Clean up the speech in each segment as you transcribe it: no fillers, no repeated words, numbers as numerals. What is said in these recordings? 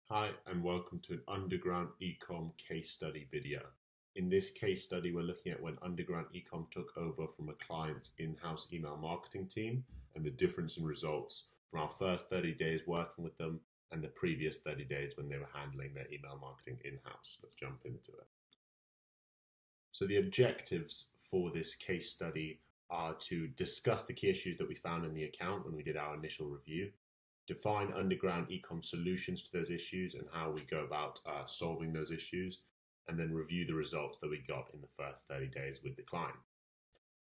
Hi and welcome to an Underground Ecom case study video. In this case study, we're looking at when Underground Ecom took over from a client's in-house email marketing team and the difference in results from our first 30 days working with them and the previous 30 days when they were handling their email marketing in-house. Let's jump into it. So the objectives for this case study are to discuss the key issues that we found in the account when we did our initial review, define underground ecom solutions to those issues and how we go about solving those issues, and then review the results that we got in the first 30 days with the client.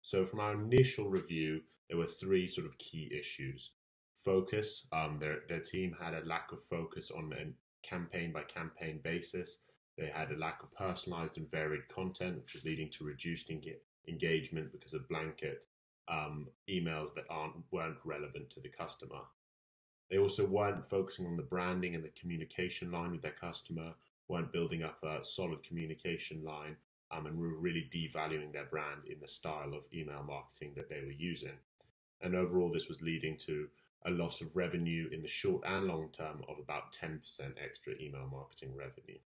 So from our initial review, there were three sort of key issues. Focus, their team had a lack of focus on a campaign by campaign basis. They had a lack of personalized and varied content, which was leading to reduced engagement because of blanket emails that weren't relevant to the customer. They also weren't focusing on the branding and the communication line with their customer, weren't building up a solid communication line, and were really devaluing their brand in the style of email marketing that they were using. And overall, this was leading to a loss of revenue in the short and long term of about 10% extra email marketing revenue.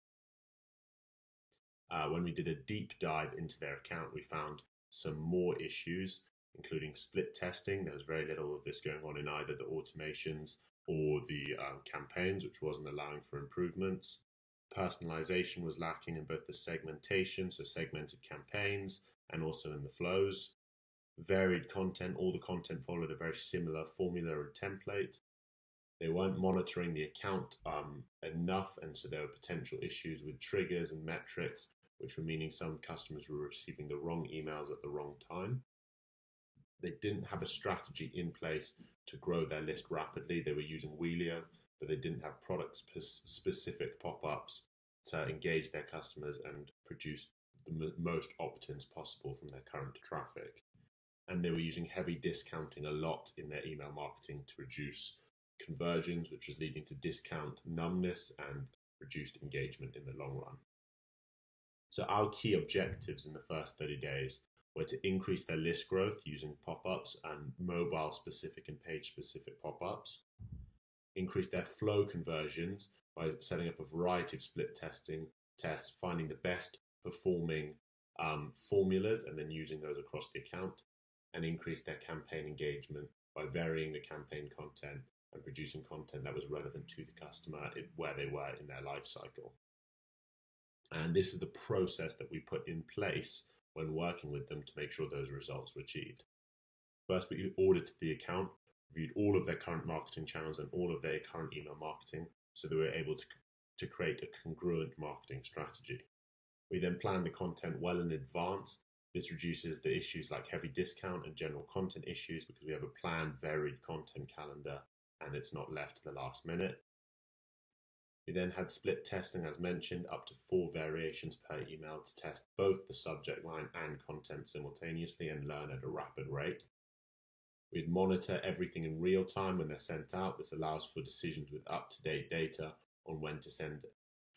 When we did a deep dive into their account, we found some more issues, including split testing. There was very little of this going on in either the automations or the campaigns, which wasn't allowing for improvements. Personalization was lacking in both the segmentation, so segmented campaigns, and also in the flows. Varied content, all the content followed a very similar formula or template. They weren't monitoring the account enough, and so there were potential issues with triggers and metrics, which were meaning some customers were receiving the wrong emails at the wrong time. They didn't have a strategy in place to grow their list rapidly. They were using Wheelio, but they didn't have product-specific pop-ups to engage their customers and produce the most opt-ins possible from their current traffic. And they were using heavy discounting a lot in their email marketing to reduce conversions, which was leading to discount numbness and reduced engagement in the long run. So our key objectives in the first 30 days were to increase their list growth using pop-ups and mobile-specific and page-specific pop-ups, increase their flow conversions by setting up a variety of split testing tests, finding the best performing formulas and then using those across the account, and increase their campaign engagement by varying the campaign content and producing content that was relevant to the customer where they were in their life cycle. And this is the process that we put in place when working with them to make sure those results were achieved. First, we audited the account, reviewed all of their current marketing channels and all of their current email marketing so that we were able to create a congruent marketing strategy. We then planned the content well in advance. This reduces the issues like heavy discount and general content issues because we have a planned, varied content calendar and it's not left to the last minute. We then had split testing, as mentioned, up to 4 variations per email to test both the subject line and content simultaneously and learn at a rapid rate. We'd monitor everything in real time when they're sent out. This allows for decisions with up-to-date data on when to send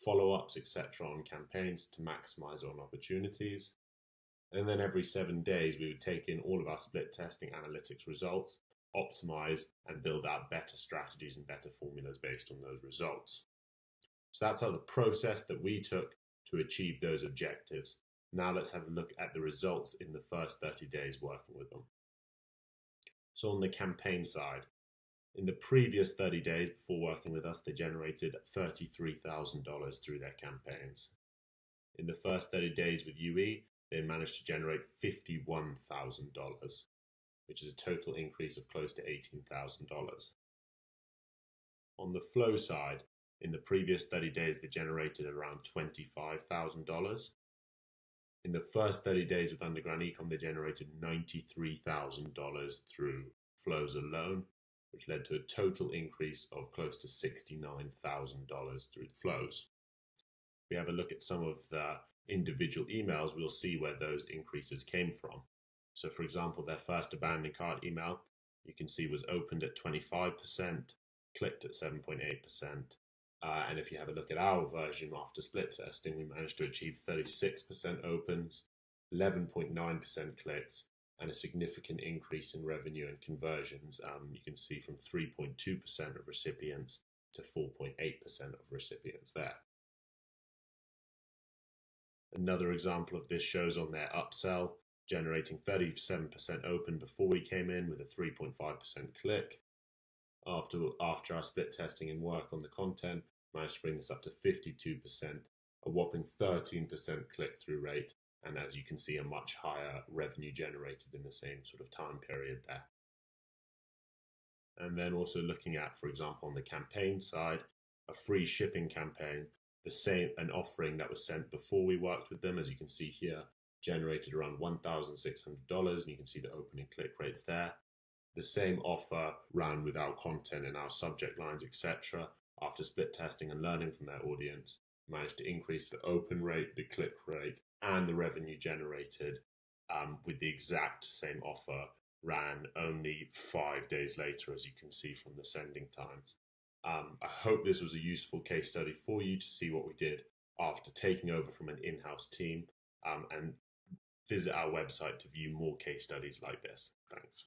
follow-ups, etc. on campaigns to maximize on opportunities. And then every 7 days, we would take in all of our split testing analytics results, optimize and build out better strategies and better formulas based on those results. So that's how the process that we took to achieve those objectives. Now let's have a look at the results in the first 30 days working with them. So on the campaign side, in the previous 30 days before working with us, they generated $33,000 through their campaigns. In the first 30 days with UE, they managed to generate $51,000, which is a total increase of close to $18,000. On the flow side, in the previous 30 days, they generated around $25,000. In the first 30 days with Underground Ecom, they generated $93,000 through flows alone, which led to a total increase of close to $69,000 through the flows. If we have a look at some of the individual emails, we'll see where those increases came from. So for example, their first abandoned cart email, you can see was opened at 25%, clicked at 7.8%. And if you have a look at our version after split testing, we managed to achieve 36% opens, 11.9% clicks, and a significant increase in revenue and conversions. You can see from 3.2% of recipients to 4.8% of recipients there. Another example of this shows on their upsell, generating 37% open before we came in with a 3.5% click. After our split testing and work on the content, managed to bring this up to 52%, a whopping 13% click-through rate, and as you can see, a much higher revenue generated in the same sort of time period there. And then also looking at, for example, on the campaign side, a free shipping campaign, an offering that was sent before we worked with them, as you can see here, generated around $1,600, and you can see the opening click rates there. The same offer ran without content in our subject lines, etc. After split testing and learning from their audience, managed to increase the open rate, the click rate, and the revenue generated with the exact same offer, ran only 5 days later, as you can see from the sending times. I hope this was a useful case study for you to see what we did after taking over from an in-house team, and visit our website to view more case studies like this. Thanks.